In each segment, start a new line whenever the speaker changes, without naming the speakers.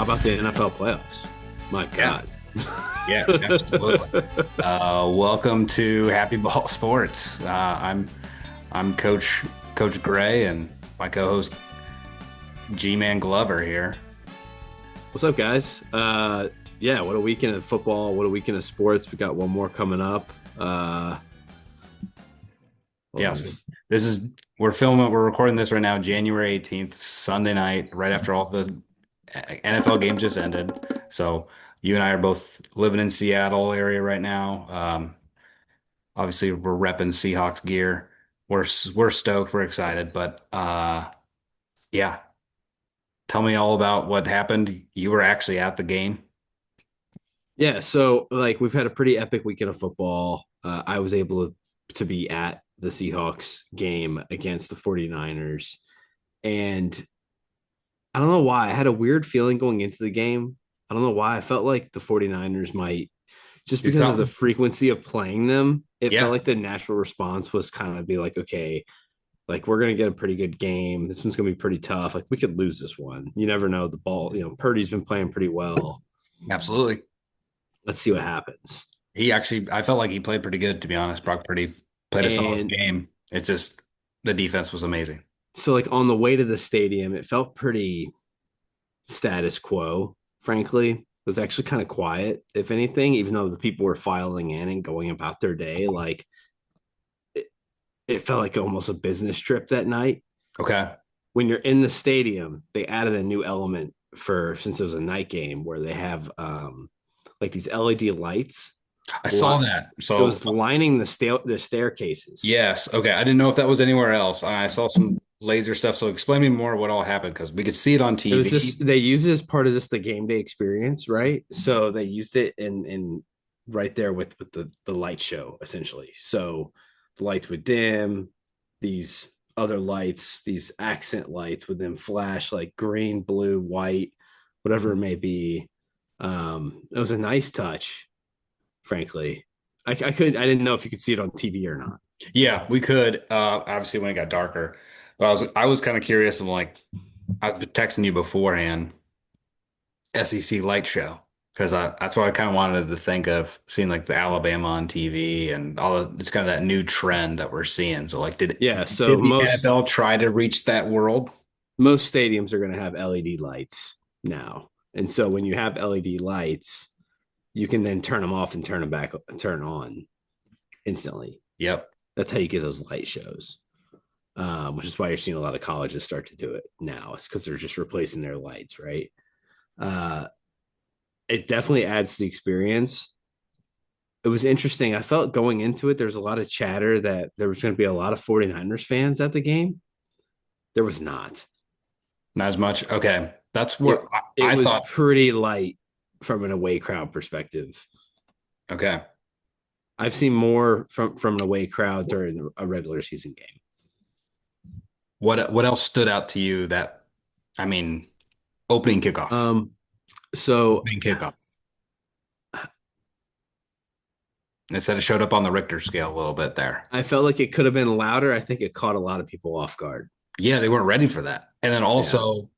How about the NFL playoffs? My
Yeah,
God.
yeah, absolutely. Welcome to Happy Ball Sports. I'm Coach Gray, and my co-host G-Man Glover here.
What's up, guys? Yeah, what a weekend of football. What a weekend of sports. We got one more coming up. Hold on,
Yes, this is we're recording this right now, January 18th, Sunday night, right after all the NFL games just ended. So you and I are both living in Seattle area right now. Obviously, we're repping Seahawks gear. We're stoked. We're excited, but yeah. Tell me all about what happened. You were actually at the game.
Yeah, so like we've had a pretty epic weekend of football. I was able to be at the Seahawks game against the 49ers. And I don't know why. I had a weird feeling going into the game. I don't know why. I felt like the 49ers might, just
Do
because of the
something.
frequency of playing them, it felt
Yeah,
like the natural response was kind of be like, okay, like we're gonna get a pretty good game. This one's gonna be pretty tough. Like we could lose this one. You never know. The ball, Purdy's been playing pretty well.
absolutely.
Let's see what happens.
I felt like he played pretty good, to be honest. Brock Purdy played a solid
And
game. It's just the defense was amazing.
so like on the way to the stadium, it felt pretty status quo, frankly. It was actually kind of quiet, if anything, even though the people were filing in and going about their day. Like it, it felt like almost a business trip that night.
Okay.
When you're in the stadium, they added a new element for since it was a night game where they have like these LED lights.
I saw that.
It
So
was lining the staircases.
yes. Okay. I didn't know if that was anywhere else. I saw some laser stuff. So explain me more what all happened because we could see it on
It was
TV.
just they used it as part of the game day experience, right? So they used it in right there with the light show essentially. So the lights would dim, these other lights, these accent lights would then flash like green, blue, white, whatever it may be. It was a nice touch, frankly. I didn't know if you could see it on TV or not.
Yeah, we could. Obviously when it got darker. But I was kind of curious. I'm like, I was texting you beforehand. SEC light show because that's what I kind of wanted to think of seeing like the Alabama on TV and all of it's kind of that new trend that we're seeing. So like
Yeah, so
did the NFL try to reach that world?
most stadiums are going to have LED lights now. And so when you have LED lights, you can then turn them off and turn them back and turn on instantly.
Yep.
That's how you get those light shows, which is why you're seeing a lot of colleges start to do it now. It's because they're just replacing their lights, right? Uh, it definitely adds to the experience. It was interesting. I felt going into it, there's a lot of chatter that there was going to be a lot of 49ers fans at the game. There was not.
Not as much. Okay. That's
It
what
it
I
was
thought.
pretty light from an away crowd perspective.
Okay.
I've seen more from an away crowd during a regular season game.
What else stood out to you that I mean, opening kickoff.
Um, so
Opening kickoff. It said it showed up on the Richter scale a little bit there.
I felt like it could have been louder. I think it caught a lot of people off guard.
Yeah, they weren't ready for that. And then
Yeah.
also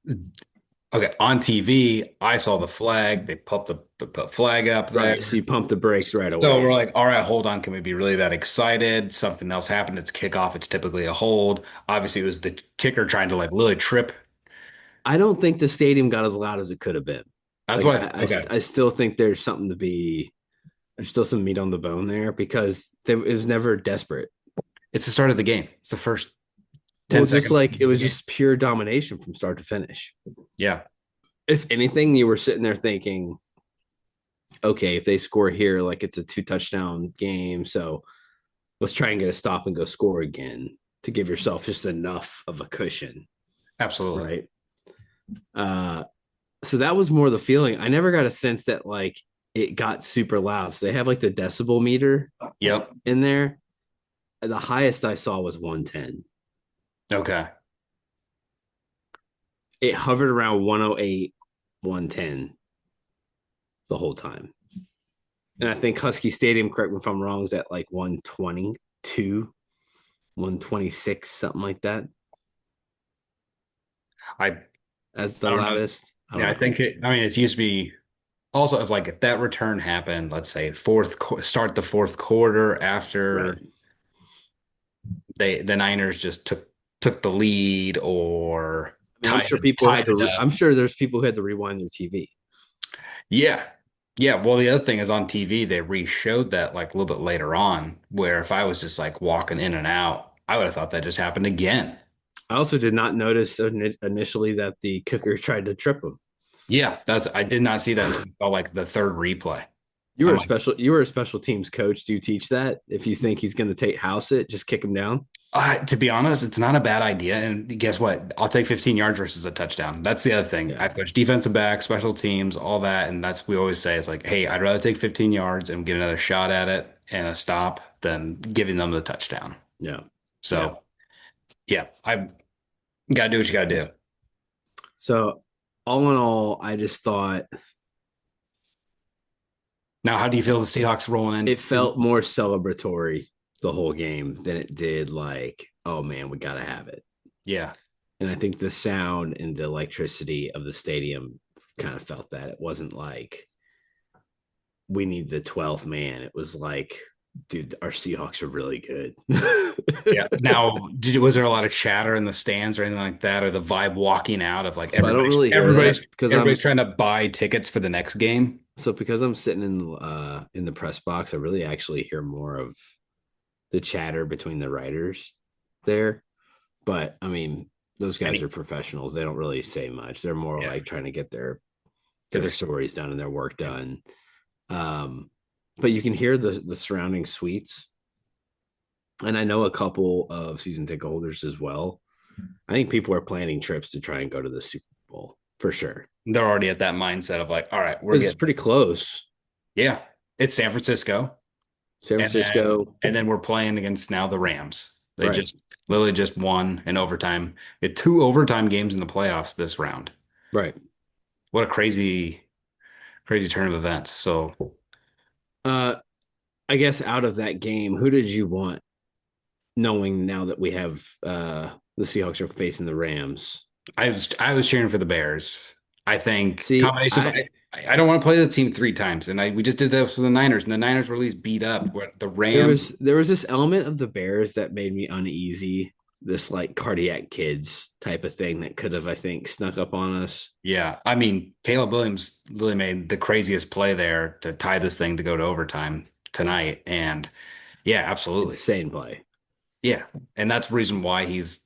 okay, on TV, I saw the flag. They popped the flag up there.
Right. So you pump the brakes right
So we're
away.
like, all right, hold on. Can we be really that excited? Something else happened. It's kickoff. It's typically a hold. Obviously, it was the kicker trying to like literally trip.
I don't think the stadium got as loud as it could have been.
That's
Like
what okay.
I still think there's something to be. There's still some meat on the bone there because it was never desperate.
It's the start of the game. It's the first
Well,
10
just
seconds
like
of
it
the
was
game.
just pure domination from start to finish.
Yeah.
If anything, you were sitting there thinking, okay, if they score here, like it's a 2 touchdown game. So let's try and get a stop and go score again to give yourself just enough of a cushion.
Absolutely.
Right. Uh, so that was more the feeling. I never got a sense that like it got super loud. So they have like the decibel meter
Yep.
in there. The highest I saw was 110.
Okay.
It hovered around 108, 110 the whole time. And I think Husky Stadium, correct me if I'm wrong, is at like 122, 126, something like that.
I
as
I
the
don't know.
loudest. I
Yeah,
don't
I
know.
think I mean, it used to be also if that return happened, let's say start the fourth quarter
Right.
after the Niners just took the lead or
I mean, I'm sure people had
tied it
to.
up.
I'm sure there's people who had to rewind their TV.
Yeah. Yeah. Well, the other thing is on TV, they re-showed that like a little bit later on, where if I was just like walking in and out, I would have thought that just happened again.
I also did not notice initially that the kicker tried to trip him.
Yeah, I did not see that until I saw like the third replay. I'm like,
You were a special teams coach. Do you teach that? If you think he's going to take house it, just kick him down.
to be honest, it's not a bad idea. And guess what? I'll take 15 yards versus a touchdown. That's the other thing.
Yeah.
I've coached defensive back, special teams, all that. And that's we always say it's like, hey, I'd rather take 15 yards and get another shot at it and a stop than giving them the touchdown.
Yeah. Yeah.
So yeah, I gotta do what you gotta do.
So all in all, I just thought
Now, how do you feel the Seahawks rolling
it
in?
felt more celebratory the whole game than it did like, oh man, we got to have it.
Yeah.
And I think the sound and the electricity of the stadium kind of felt that. It wasn't like we need the 12th man. It was like, dude, our Seahawks are really good.
Yeah. Now, was there a lot of chatter in the stands or anything like that, or the vibe walking out of like
So I don't really hear that
everybody's trying to buy tickets for the next game?
because I'm sitting in the press box, I really actually hear more of the chatter between the writers there. But I mean, those guys
Any,
are professionals. They don't really say much. They're more
yeah.
like trying to get
They're-
their stories done and their work done. Um, but you can hear the surrounding suites, and I know a couple of season ticket holders as well. I think people are planning trips to try and go to the Super Bowl for sure
They're already at that mindset of like, all right, we're
because it's
getting
pretty close.
yeah, it's San Francisco.
San Francisco,
And then we're playing against now the Rams. They
right,
just literally just won in overtime. We had two overtime games in the playoffs this round.
right.
What a crazy turn of events. So
Uh, I guess out of that game, who did you want? Knowing now that we have the Seahawks are facing the Rams.
I was cheering for the Bears. I think
See,
combination of I don't want to play the team three times, and we just did this with the Niners, and the Niners were at least beat up. Where the Rams,
there was this element of the Bears that made me uneasy. This like cardiac kids type of thing that could have, I think, snuck up on us.
yeah, I mean Caleb Williams really made the craziest play there to tie this thing to go to overtime tonight, and yeah, absolutely,
Insane play.
yeah, and that's the reason why he was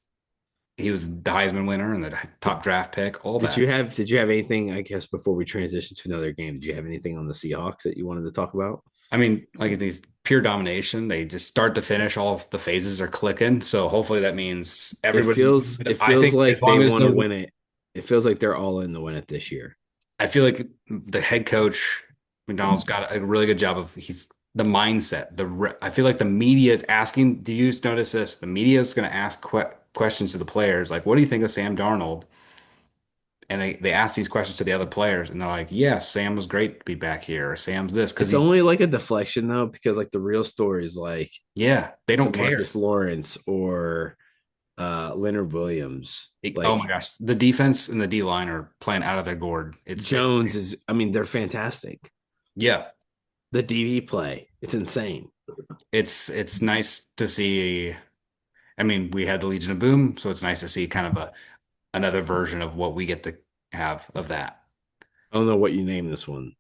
the Heisman winner and the top draft pick, all that.
Did you have anything, I guess, before we transition to another game? Did you have anything on the Seahawks that you wanted to talk about?
I mean, like it's pure domination. They just start to finish, all of the phases are clicking. So hopefully that means everybody.
It
I
feels
think as
like they
long as
want to win it. It feels like they're all in to win it this year.
I feel like the head coach McDonald's got a really good job of he's the mindset. I feel like the media is asking. Do you notice this? The media is going to ask questions to the players, like, "What do you think of Sam Darnold?" And they ask these questions to the other players, and they're like, "Yeah, Sam was great to be back here. Or Sam's this because
It's
he,
only like a deflection though, because like the real story is like
yeah, they don't care."
Demarcus Lawrence or Leonard Williams.
Oh
Like
my gosh, the defense and the D line are playing out of their gourd.
Jones is, I mean, they're fantastic.
Yeah,
The DV play, it's insane.
it's nice to see. I mean, we had the Legion of Boom, so it's nice to see kind of another version of what we get to have of that.
I don't know what you name this one.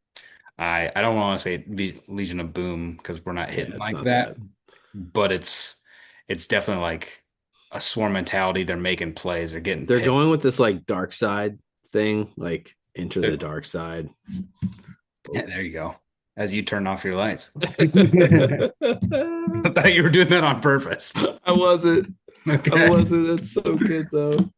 I don't want to say Legion of Boom because we're not
Yeah,
hitting
it's
like
not
that,
that.
but it's definitely like a swarm mentality. They're making plays. They're getting
They're
picked.
going with this like dark side thing, like enter the dark side.
Yeah, there you go. As you turn off your lights.
I
I thought you were doing that on purpose.
wasn't.
Okay.
I wasn't. That's so good though.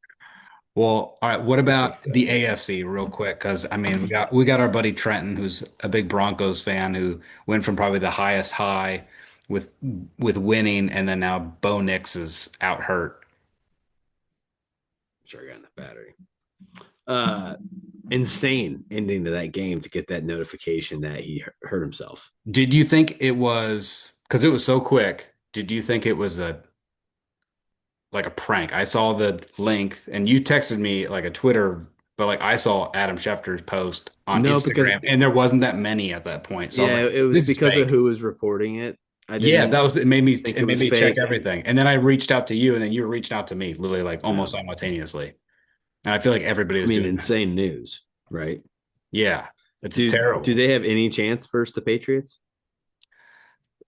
Well, all right. What about the AFC real quick? Because I mean, we got our buddy Trenton, who's a big Broncos fan, who went from probably the highest high with with winning, and then now Bo Nix is out hurt.
Sure, got enough battery. Uh, insane ending to that game to get that notification that he hurt himself.
Did you think it was because it was so quick? Did you think it was a like a prank? I saw the link, and you texted me like a Twitter but like I saw Adam Schefter's post on
No, because
Instagram, and there wasn't that many at that point. So I was
yeah,
like,
it was
this is
because of
fake.
who was reporting it. I
Yeah,
didn't
that was
think
it
it
made
was
me check
fake.
everything. And then I reached out to you, and then you reached out to me, literally like almost
Yeah.
simultaneously. And I feel like everybody
I
was
mean,
doing that.
insane news, right?
Yeah, it's
Do
terrible.
they have any chance versus the Patriots?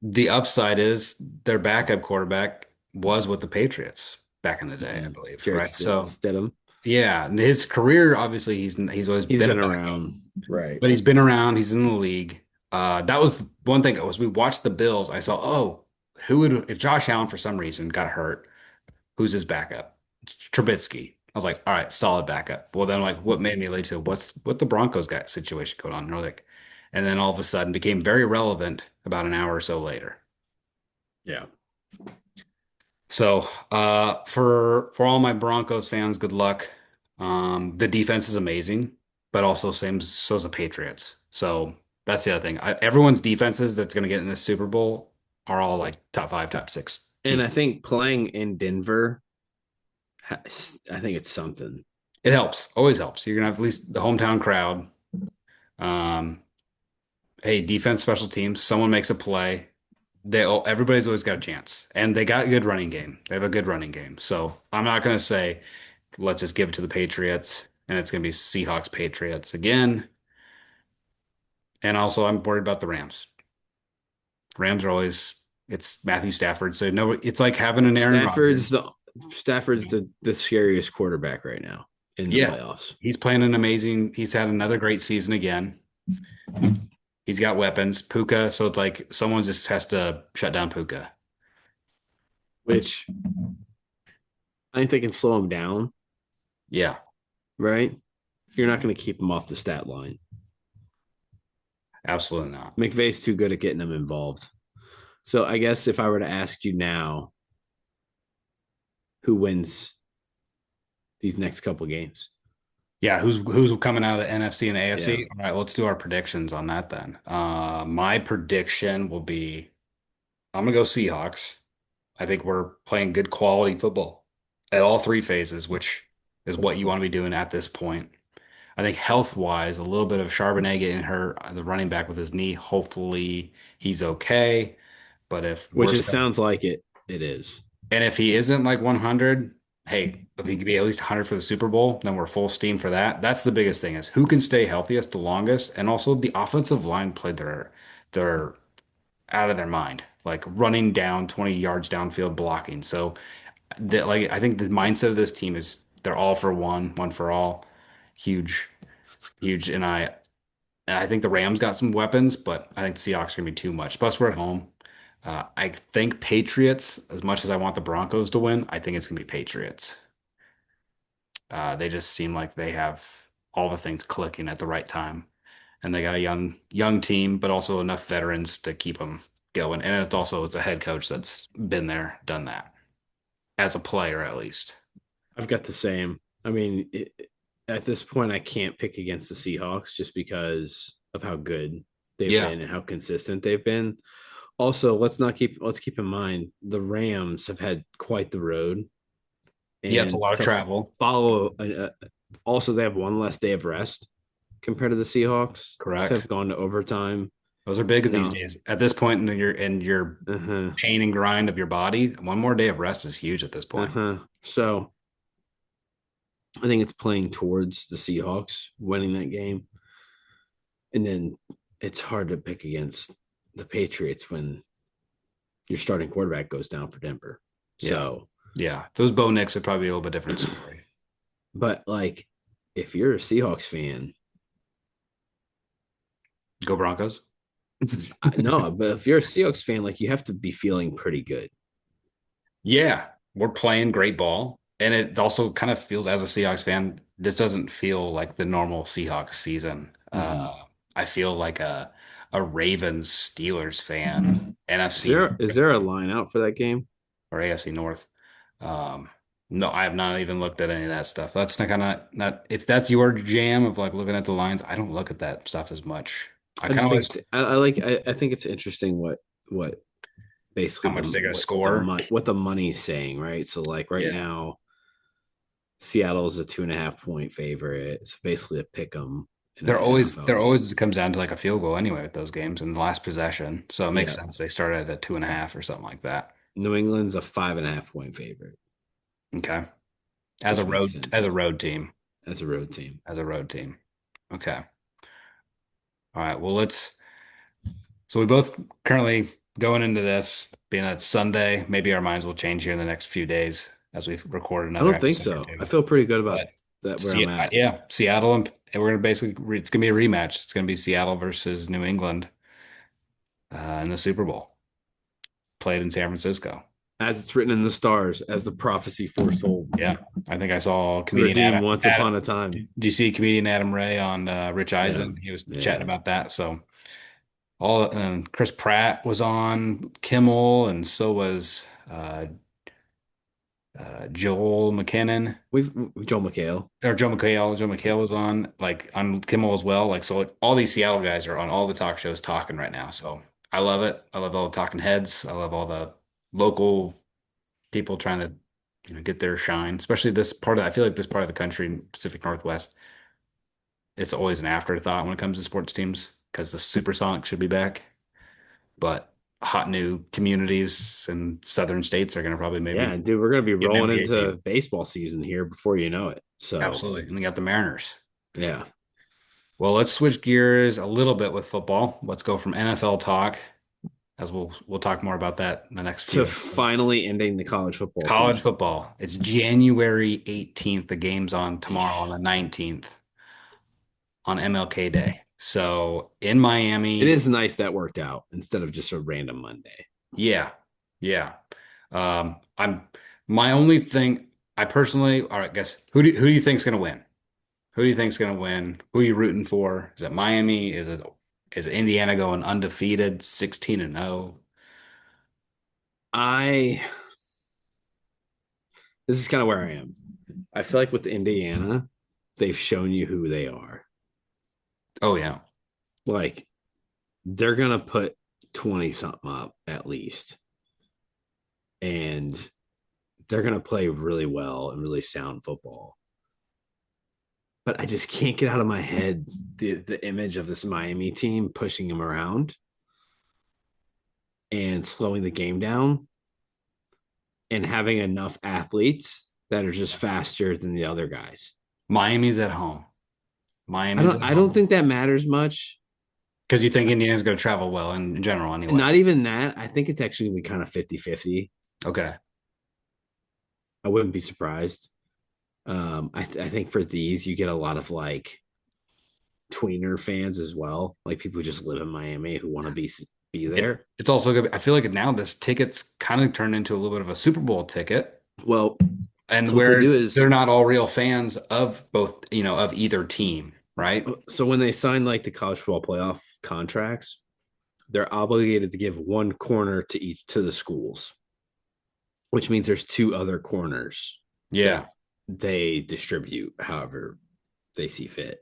The upside is their backup quarterback was with the Patriots back in the day, I
Mm,
believe,
Jared
right? So
Stidham.
yeah, his career obviously he's always
He's
been a
been
backup,
around, right?
but he's been around. He's in the league. That was one thing. Was we watched the Bills, I saw, oh, who would if Josh Allen for some reason got hurt? Who's his backup? It's Trubisky. I was like, all right, solid backup. Well, then like what made me lead to what the Broncos got situation going on? And we're like, and then all of a sudden became very relevant about an hour or so later.
Yeah.
So for all my Broncos fans, good luck. The defense is amazing, but also same so is the Patriots. So that's the other thing. Everyone's defenses that's going to get in this Super Bowl are all like top five, top six
And I
defense.
think playing in Denver, I think it's something.
It helps, always helps. You're gonna have at least the hometown crowd. Um, hey, defense, special teams, someone makes a play. Everybody's always got a chance, and they got a good running game. They have a good running game. So I'm not gonna say let's just give it to the Patriots, and it's going to be Seahawks Patriots again. And also, I'm worried about the Rams. Rams are always it's Matthew Stafford, so no, it's like having an Aaron
Stafford's
Rodgers.
the Stafford's the scariest quarterback right now in the
Yeah,
playoffs.
he's playing an amazing. He's had another great season again. He's got weapons, Puka. So it's like someone just has to shut down Puka.
Which I think they can slow him down,
Yeah,
right? You're not going to keep him off the stat line.
absolutely not.
McVay's too good at getting them involved. So I guess if I were to ask you now, who wins these next couple games?
Yeah, who's coming out of the NFC and the
Yeah,
AFC? All right, let's do our predictions on that then. My prediction will be I'm gonna go Seahawks. I think we're playing good quality football at all three phases, which is what you want to be doing at this point. I think health wise, a little bit of Charbonnet getting hurt, the running back with his knee. Hopefully he's okay. But if
which it
worst comes,
sounds like it is.
and if he isn't like 100, hey, if he could be at least 100 for the Super Bowl, then we're full steam for that. That's the biggest thing is who can stay healthiest the longest, and also the offensive line played their out of their mind, like running down 20 yards downfield blocking. So that like I think the mindset of this team is they're all for one, one for all. Huge, huge. And I think the Rams got some weapons, but I think the Seahawks are gonna be too much. Plus, we're at home. I think Patriots, as much as I want the Broncos to win, I think it's gonna be Patriots. They just seem like they have all the things clicking at the right time, and they got a young team, but also enough veterans to keep them going. And it's a head coach that's been there, done that as a player at least.
I've got the same. I mean, at this point, I can't pick against the Seahawks just because of how good they've
Yeah,
been and how consistent they've been. Also, let's keep in mind the Rams have had quite the road,
yeah, it's a
and
lot of
to
travel.
follow. Also, they have one less day of rest compared to the Seahawks. To
Correct.
have gone to overtime,
Those are big
you
these
know.
days. At this point in your
Uh-huh,
pain and grind of your body, one more day of rest is huge at this point.
uh-huh. So I think it's playing towards the Seahawks winning that game. And then it's hard to pick against the Patriots when your starting quarterback goes down for Denver.
Yeah.
So,
Yeah. If it was Bo Nix, it'd probably be a little bit different story.
but like if you're a Seahawks fan,
Go Broncos.
no, but if you're a Seahawks fan, like you have to be feeling pretty good.
Yeah, we're playing great ball. And it also kind of feels, as a Seahawks fan, this doesn't feel like the normal Seahawks season.
Mm-hmm.
I feel like a Ravens Steelers fan, NFC
Is
North
there a line out for that game?
or AFC North. Um, no, I have not even looked at any of that stuff. That's not kind of not if that's your jam of like looking at the lines, I don't look at that stuff as much. I
I
kind
just
of always
think I like I think it's interesting what basically
how much they're gonna
the
score.
what the money's saying, right? So like right
Yeah.
now Seattle is a 2.5 point favorite. It's basically a pick 'em in
They're
an
always
NFL
they're
game.
always comes down to like a field goal anyway with those games in the last possession. So it makes
Yeah.
sense they started at 2.5 or something like that.
New England's a 5.5 point favorite,
Okay.
which makes
As a
sense
road team.
as a road team.
As a road team. Okay. All right. Well, so we both currently going into this, being that it's Sunday, maybe our minds will change here in the next few days as we record
I
another
don't think
episode or
so. I
two.
feel pretty good about
But
that where I'm
see,
at.
yeah, Seattle and we're gonna basically it's gonna be a rematch. It's gonna be Seattle versus New England in the Super Bowl, played in San Francisco.
As it's written in the stars, as the prophecy foretold.
Yeah, I think I saw comedian
Redeemed once
Adam.
upon a time.
Did you see comedian Adam Ray on Rich
Yeah.
Eisen? He was chatting
Yeah.
about that. So all and Chris Pratt was on Kimmel, and so was Joel McKinnon
We've Joe McHale.
or Joe McHale. Joe McHale was on like on Kimmel as well. Like so, all these Seattle guys are on all the talk shows talking right now. So I love it. I love all the talking heads. I love all the local people trying to get their shine. Especially this part of I feel like this part of the country, Pacific Northwest, it's always an afterthought when it comes to sports teams because the Supersonics should be back. But hot new communities and southern states are going to probably maybe
Yeah, dude, we're gonna be
get an
rolling
NBA team.
into baseball season here before you know it. So
Absolutely. And we got the Mariners.
yeah.
Well, let's switch gears a little bit with football. Let's go from NFL talk, as we'll talk more about that in the next
To
few.
finally ending the college football
College
season.
football. It's January 18th. The game's on tomorrow on the 19th on MLK Day. So in
It
Miami,
is nice that worked out instead of just a random Monday.
yeah, yeah. I'm my only thing. I personally, all right, guess who do you think's gonna win? Who do you think's going to win? Who are you rooting for? Is it Miami? Is it Indiana going undefeated, 16-0?
I This is kind of where I am. I feel like with Indiana, they've shown you who they are.
Oh yeah.
Like they're gonna put 20 something up at least. And they're gonna play really well and really sound football. But I just can't get out of my head the image of this Miami team pushing them around and slowing the game down and having enough athletes that are just faster than the other guys.
Miami's at home.
I
Miami's
don't
at
I don't
home.
think that matters much.
Because you think Indiana's going to travel well in general anyway.
Not even that. I think it's actually gonna be kind of 50-50.
Okay.
I wouldn't be surprised. I think for these you get a lot of like tweener fans as well, like people who just live in Miami who want to be there.
It's also good. I feel like now this ticket's kind of turned into a little bit of a Super Bowl ticket.
Well,
And
so what they
where
do
they're
is
not all real fans of both, of either team, right?
so when they sign like the college football playoff contracts, they're obligated to give one corner to each to the schools, which means there's two other corners
Yeah.
that they distribute however they see fit.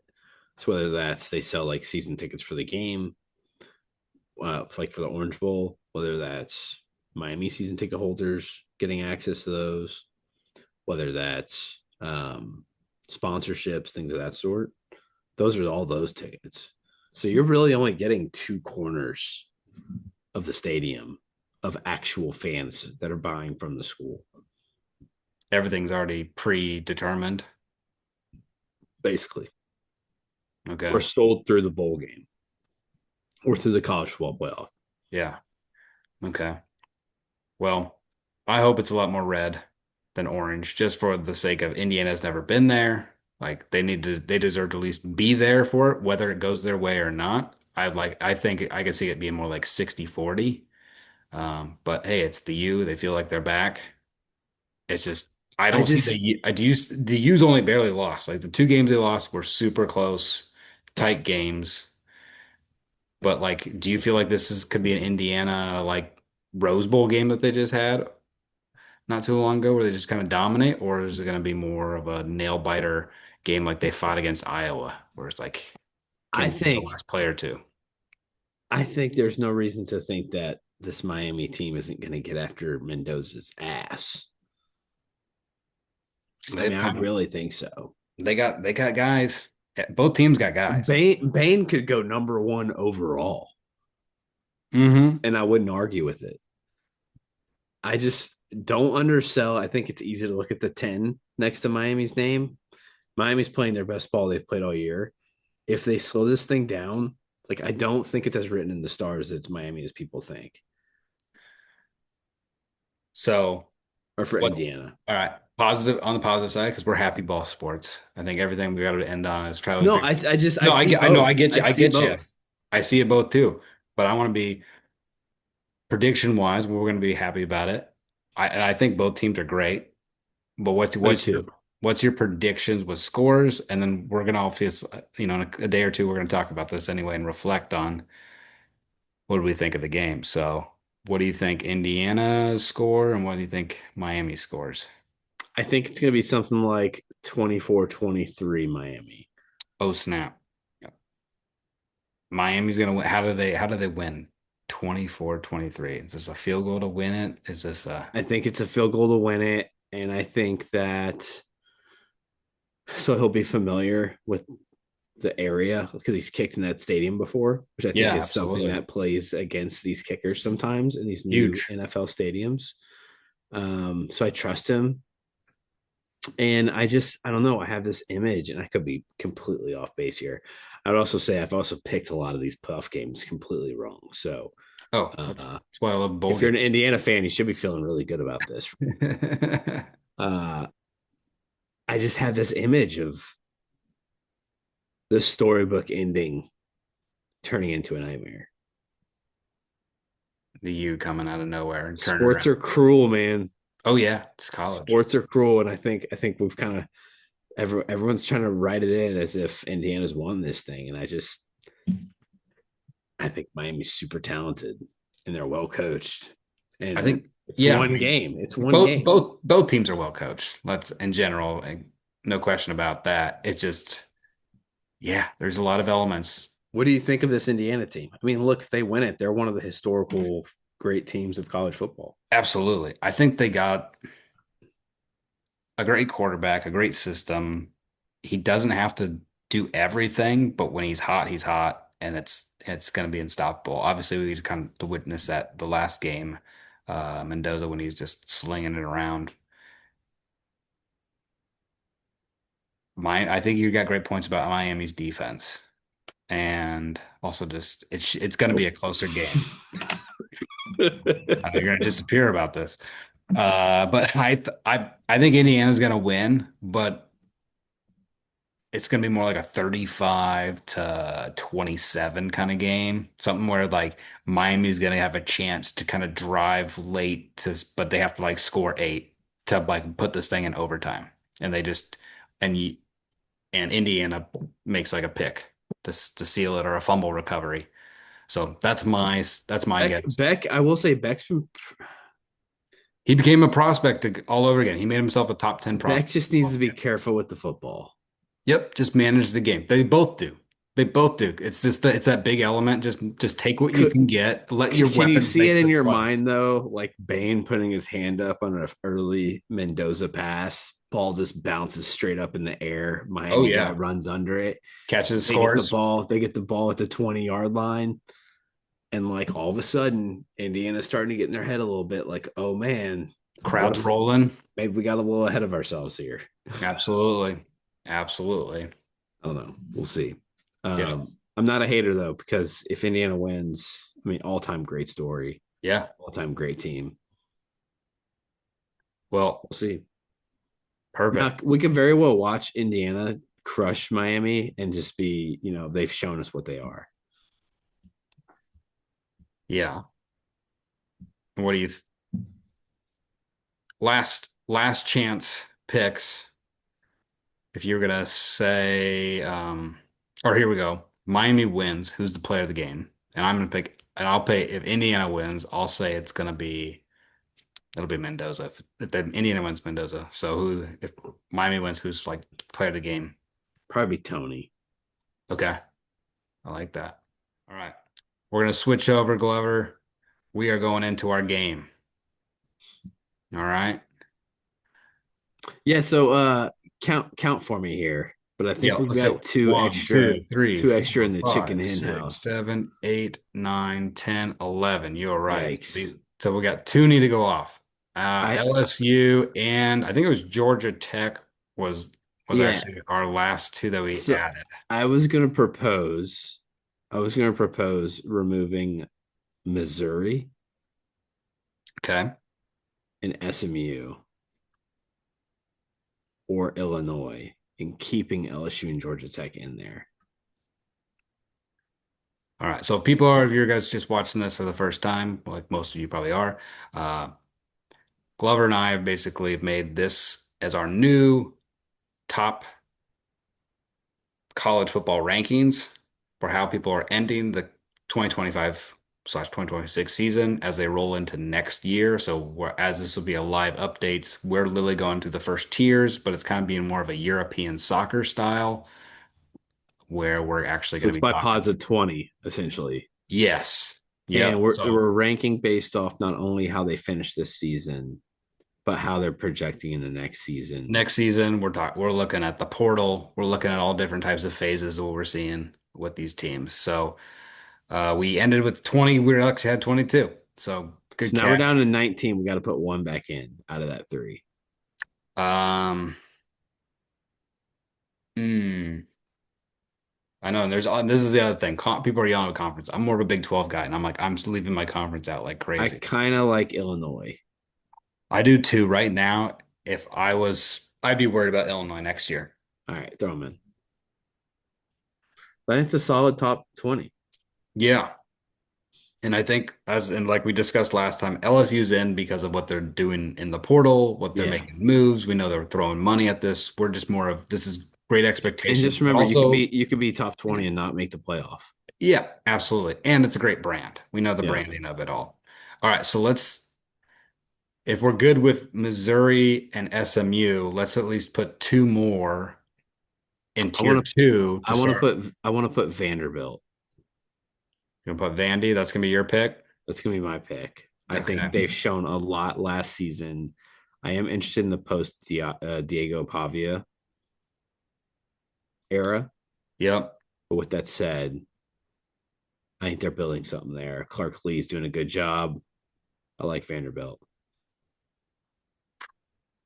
So whether that's they sell like season tickets for the game, like for the Orange Bowl, whether that's Miami season ticket holders getting access to those, whether that's sponsorships, things of that sort. Those are all those tickets. So you're really only getting two corners of the stadium of actual fans that are buying from the school,
Everything's already predetermined.
basically, or
Okay.
sold through the bowl game or through the college football playoff.
Yeah. Okay. Well, I hope it's a lot more red than orange, just for the sake of Indiana's never been there. Like they deserve to at least be there for it, whether it goes their way or not. I think I could see it being more like 60-40. But hey, it's the U. They feel like they're back. It's just I
I
don't see
just
the U's only barely lost. Like the two games they lost were super close, tight games. But like, do you feel like could be an Indiana like Rose Bowl game that they just had not too long ago, where they just kind of dominate, or is it going to be more of a nail biter game like they fought against Iowa, where it's like,
I
can we get the
think
last player too?
I think there's no reason to think that this Miami team isn't going to get after Mendoza's ass. I
They have
mean, I
talent.
really think so.
They got guys. Yeah, both teams got guys.
Bane could go number one overall,
Hmm.
and I wouldn't argue with it. I just don't undersell. I think it's easy to look at the 10 next to Miami's name. Miami's playing their best ball they've played all year. If they slow this thing down, like I don't think it's as written in the stars that it's Miami as people think,
So
or for
what?
Indiana.
All right. Positive on the positive side because we're happy ball sports. I think everything we got to end on is try with
No,
big.
I
No,
see
I know, I
both.
get
I
you, I
see
get you.
both.
I see it both too. But I want to be prediction wise, we're going to be happy about it. I think both teams are great. But
I do too.
what's your predictions with scores? And then we're gonna obviously, in a day or two, we're gonna talk about this anyway and reflect on what do we think of the game. So, what do you think Indiana's score, and what do you think Miami scores?
I think it's going to be something like 24-23 Miami.
Oh snap! Yep. Miami's gonna win. How do they win? 24-23. Is this a field goal to win it? Is this a
I think it's a field goal to win it. And I think that so he'll be familiar with the area because he's kicked in that stadium before, which I think
Yeah,
is something
absolutely.
that plays against these kickers sometimes in these new
Huge.
NFL stadiums. So I trust him. And I don't know. I have this image, and I could be completely off base here. I would also say I've also picked a lot of these playoff games completely wrong. So
Oh, that's
uh,
why I love bowl
if you're an
games.
Indiana fan, you should be feeling really good about this. Uh, I just have this image of the storybook ending turning into a nightmare.
The U coming out of nowhere and turn
Sports
around.
are cruel, man.
Oh yeah, it's college.
Sports are cruel, and I think we've kind of everyone's trying to write it in as if Indiana's won this thing, and I think Miami's super talented and they're well coached,
I
and
think,
it's
yeah, I
one
mean,
game. It's one
both
game.
both both teams are well coached. Let's in general, no question about that. It's just, yeah, there's a lot of elements.
What do you think of this Indiana team? I mean, look, if they win it, they're one of the historical great teams of college football.
Absolutely. I think they got a great quarterback, a great system. He doesn't have to do everything, but when he's hot, and it's going to be unstoppable. Obviously, we kind of to witness that the last game, Mendoza when he's just slinging it around. I think you got great points about Miami's defense, and also just it's going to be
Nope.
a closer game. I know you're going to disappear about this, but I think Indiana's going to win, but it's going to be more like a 35-27 kind of game, something where like Miami's going to have a chance to kind of drive late but they have to like score eight to like put this thing in overtime, and they just and you and Indiana makes like a pick to seal it or a fumble recovery. So that's my guess.
Beck, I will say Beck's been
He became a prospect all over again. He made himself a top 10
Beck
prospect.
just needs to be careful with the football.
Yep, just manage the game. They both do. They both do. It's just it's that big element. Just take what you
Could
can get. Let your
can you
weapons
see it
make
in
the
your
plays.
mind though? Like Bane putting his hand up on an early Mendoza pass, ball just bounces straight up in the air.
Oh
Miami guy
yeah.
runs under it.
Catches
They get the
scores.
ball. They get the ball at the 20-yard line, and like all of a sudden, Indiana's starting to get in their head a little bit. Like, oh man, what
Crowds
if
rolling.
maybe we got a little ahead of ourselves here?
Absolutely. Absolutely.
I don't know. We'll see.
Yeah.
I'm not a hater though, because if Indiana wins, I mean, all time great story,
Yeah.
all time great team.
Well,
We'll see. Now,
perfect.
we could very well watch Indiana crush Miami and just be, they've shown us what they are.
Yeah. What do you last chance picks? If you're gonna say, or here we go. Miami wins. Who's the player of the game? And I'm gonna pick, and I'll pay. If Indiana wins, I'll say it'll be Mendoza. If the Indiana wins, Mendoza. So if Miami wins, who's like player of the game?
Probably Tony.
Okay, I like that. All right, we're gonna switch over, Glover. We are going into our game. All right.
Yeah, so count for me here. But I
Yeah,
think we've
let's say
got two
one,
extra
two, three,
two extra in
four,
the chicken
five,
hen
six,
house.
7, 8, 9, 10, 11. You're right. So
Yikes.
so we got two need to go off.
I
LSU and I think it was Georgia Tech was
yeah,
actually our last two that we
so
added.
I was gonna propose removing Missouri
Okay.
and SMU or Illinois and keeping LSU and Georgia Tech in there.
All right. So if people are, if you guys just watching this for the first time, like most of you probably are, uh, Glover and I basically have made this as our new top college football rankings for how people are ending the 2025/2026 season as they roll into next year. So as this will be a live updates, we're literally going through the first tiers, but it's kind of being more of a European soccer style where we're actually
So
going
it's
to be
by
talking.
pods of 20, essentially.
Yes.
And
Yep.
we're
So
we're ranking based off not only how they finish this season, but how they're projecting in the next season.
next season, we're looking at the portal. We're looking at all different types of phases of what we're seeing with these teams. So we ended with 20. We actually had 22. So good
So now we're
catch.
down to 19. We got to put one back in out of that three.
Um, hmm, I know. And this is the other thing. People are yelling at conference. I'm more of a Big 12 guy, and I'm like, I'm just leaving my conference out like
I
crazy.
kind of like Illinois.
I do too. Right now, if I was, I'd be worried about Illinois next year.
All right, throw them in. But it's a solid top 20.
Yeah. And I think and like we discussed last time, LSU's in because of what they're doing in the portal, what they're
Yeah.
making moves. We know they're throwing money at this. We're just more of this is great
And
expectations,
just
but
remember,
also,
you could be top
yeah,
20 and not make the playoff.
yeah, absolutely. And it's a great brand. We know the
Yeah.
branding of it all. All right, so if we're good with Missouri and SMU, let's at least put two more in
I
tier
want to
two to start.
I want to put Vanderbilt.
You gonna put Vandy? That's gonna be your pick.
That's going to be my pick. I think
Okay.
they've shown a lot last season. I am interested in the post Diego Pavia era.
Yep.
But with that said, I think they're building something there. Clark Lee's doing a good job. I like Vanderbilt.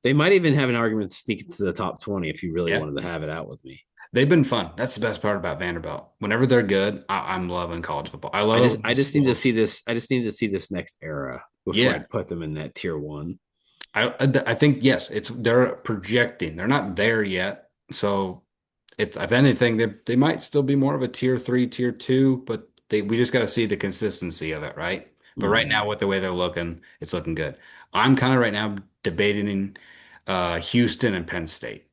They might even have an argument sneaking to the top 20 if you really
Yeah.
wanted to have it out with me.
They've been fun. That's the best part about Vanderbilt. Whenever they're good, I'm loving college football. I love it when
I
the
just need to
schools.
see this. I just need to see this next era before
Yeah.
I'd put them in that tier one.
I think yes, it's they're projecting. They're not there yet. So it's if anything, they might still be more of a tier three, tier two, but we just got to see the consistency of it, right? But right
Mm-hmm.
now, with the way they're looking, it's looking good. I'm kind of right now debating Houston and Penn State.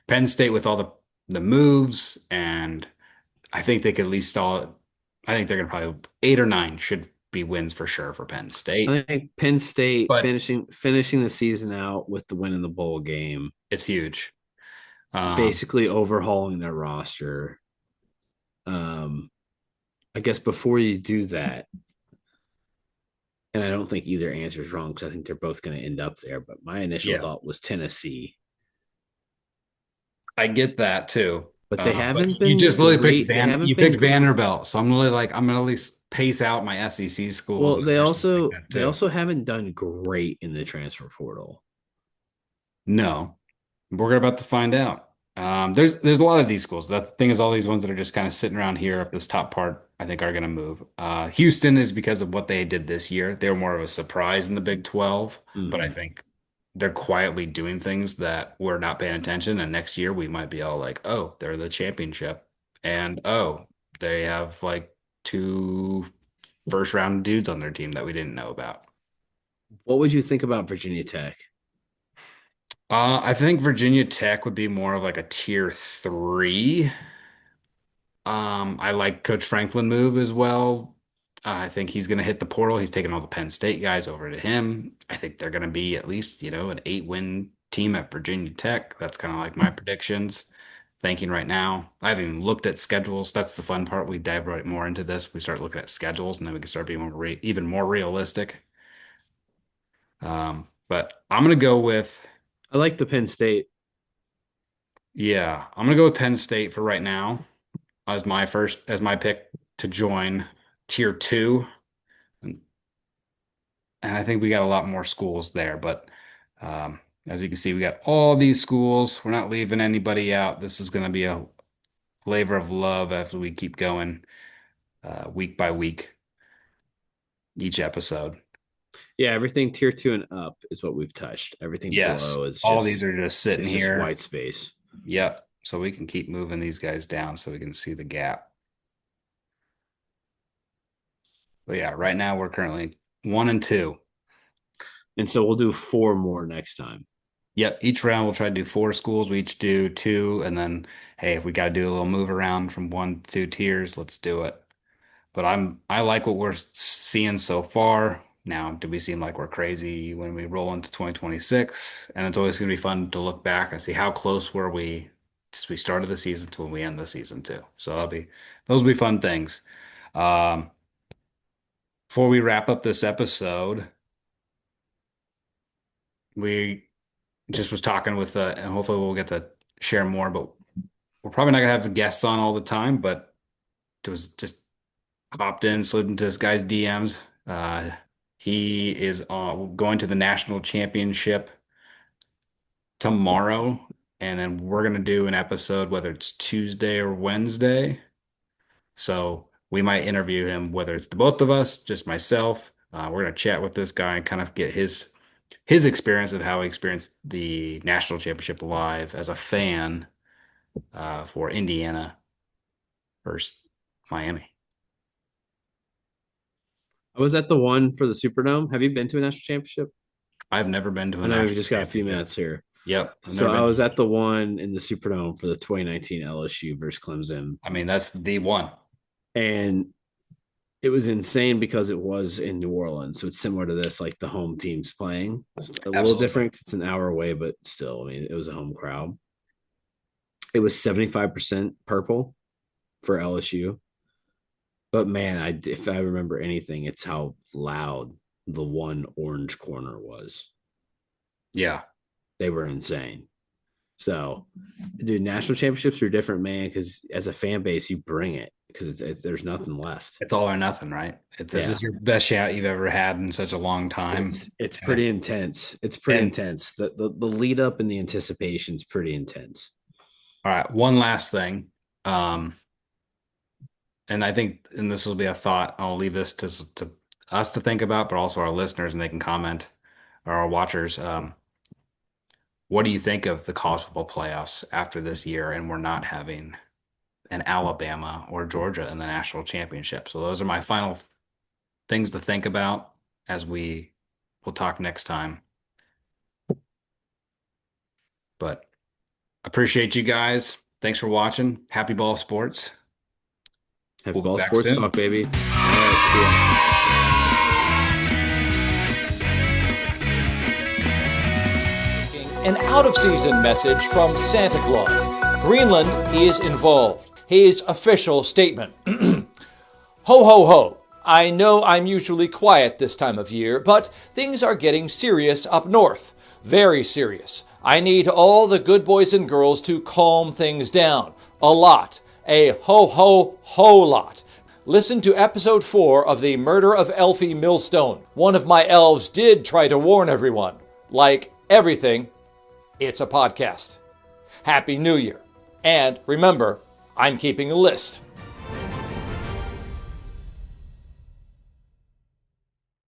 Penn State with all the moves, and I think they could at least all. I think they're gonna probably 8 or 9 should be wins for sure for Penn
I
State,
think Penn State
but
finishing the season out with the win in the bowl game,
it's huge. Um,
basically overhauling their roster. Um, I guess before you do that, and I don't think either answer is wrong because I think they're both going to end up there. But my initial
yeah,
thought was Tennessee,
I get that too.
but they
But
haven't
you
been
just literally picked
great. They haven't
You
been.
picked Vanderbilt, so I'm really like I'm gonna at least pace out my SEC schools
Well,
and actually pick that
they
too.
also haven't done great in the transfer portal.
No, we're about to find out. There's a lot of these schools. The thing is, all these ones that are just kind of sitting around here up this top part, I think are going to move. Houston is because of what they did this year. They were more of a surprise in the Big 12, but I
Mm-hmm.
think they're quietly doing things that we're not paying attention. And next year we might be all like, oh, they're the championship, and oh, they have like two first round dudes on their team that we didn't know about.
What would you think about Virginia Tech?
I think Virginia Tech would be more of like a tier three. I like Coach Franklin move as well. I think he's going to hit the portal. He's taking all the Penn State guys over to him. I think they're going to be at least, an 8-win team at Virginia Tech. That's kind of like my predictions. Thinking right now, I haven't even looked at schedules. That's the fun part. We dive right more into this. We start looking at schedules, and then we can start being even more realistic. But I'm going to go with
I like the Penn State.
Yeah, I'm gonna go with Penn State for right now as my pick to join tier two. And I think we got a lot more schools there, but as you can see, we got all these schools. We're not leaving anybody out. This is gonna be a flavor of love as we keep going week by week, each episode.
Yeah, everything tier two and up is what we've touched. Everything
Yes,
below
all these are just sitting
is just
here.
white space.
Yep. So we can keep moving these guys down so we can see the gap. But yeah, right now we're currently 1 and 2.
And so we'll do four more next time.
Yep. Each round we'll try to do 4 schools. We each do two, and then hey, if we got to do a little move around from 1 to 2 tiers, let's do it. But I like what we're seeing so far. Now, do we seem like we're crazy when we roll into 2026? And it's always going to be fun to look back and see how close were we since we started the season to when we end the season too. So those will be fun things. Um, Before we wrap up this episode, we just was talking with and hopefully we'll get to share more, but we're probably not gonna have guests on all the time, but it was just hopped in, slid into this guy's DMs. He is going to the national championship tomorrow, and then we're gonna do an episode whether it's Tuesday or Wednesday. So we might interview him, whether it's the both of us, just myself. We're gonna chat with this guy and kind of get his experience of how he experienced the national championship live as a fan for Indiana versus Miami.
I was at the one for the Superdome. Have you been to a national championship?
I've never been to a
I know we've
national
just got a few
championship.
minutes here.
Yep, I've
So
never
I
been
was
to.
at the one in the Superdome for the 2019 LSU versus Clemson.
I mean, that's the one.
And it was insane because it was in New Orleans. So it's similar to this, like the home teams playing. It's a little
Absolutely.
different. It's an hour away, but still, I mean, it was a home crowd. It was 75% purple for LSU. But man, if I remember anything, it's how loud the one orange corner was.
Yeah,
They were insane. So, dude, national championships are different, man. Because as a fan base, you bring it because there's nothing left.
it's all or nothing, right? This
Yeah,
is your best shot you've ever had in such a long time.
it's
And,
pretty intense. It's pretty
and
intense. The lead up and the anticipation is pretty intense.
all right, one last thing. Um, and I think, and this will be a thought, I'll leave this to us to think about, but also our listeners, and they can comment, or our watchers. What do you think of the college football playoffs after this year, and we're not having an Alabama or Georgia in the national championship? So those are my final things to think about as we'll talk next time. But appreciate you guys. Thanks for watching. Happy ball sports.
Happy
We'll be
ball
back
sports
soon.
talk, baby. All right, see ya.
An out-of-season message from Santa Claus. Greenland is involved. His official statement. Ho, ho, ho. I know I'm usually quiet this time of year, but things are getting serious up north. Very serious. I need all the good boys and girls to calm things down. A lot. A ho, ho, ho lot. Listen to episode 4 of The Murder of Elfie Millstone. One of my elves did try to warn everyone. Like everything, it's a podcast. Happy New Year. And remember, I'm keeping a list.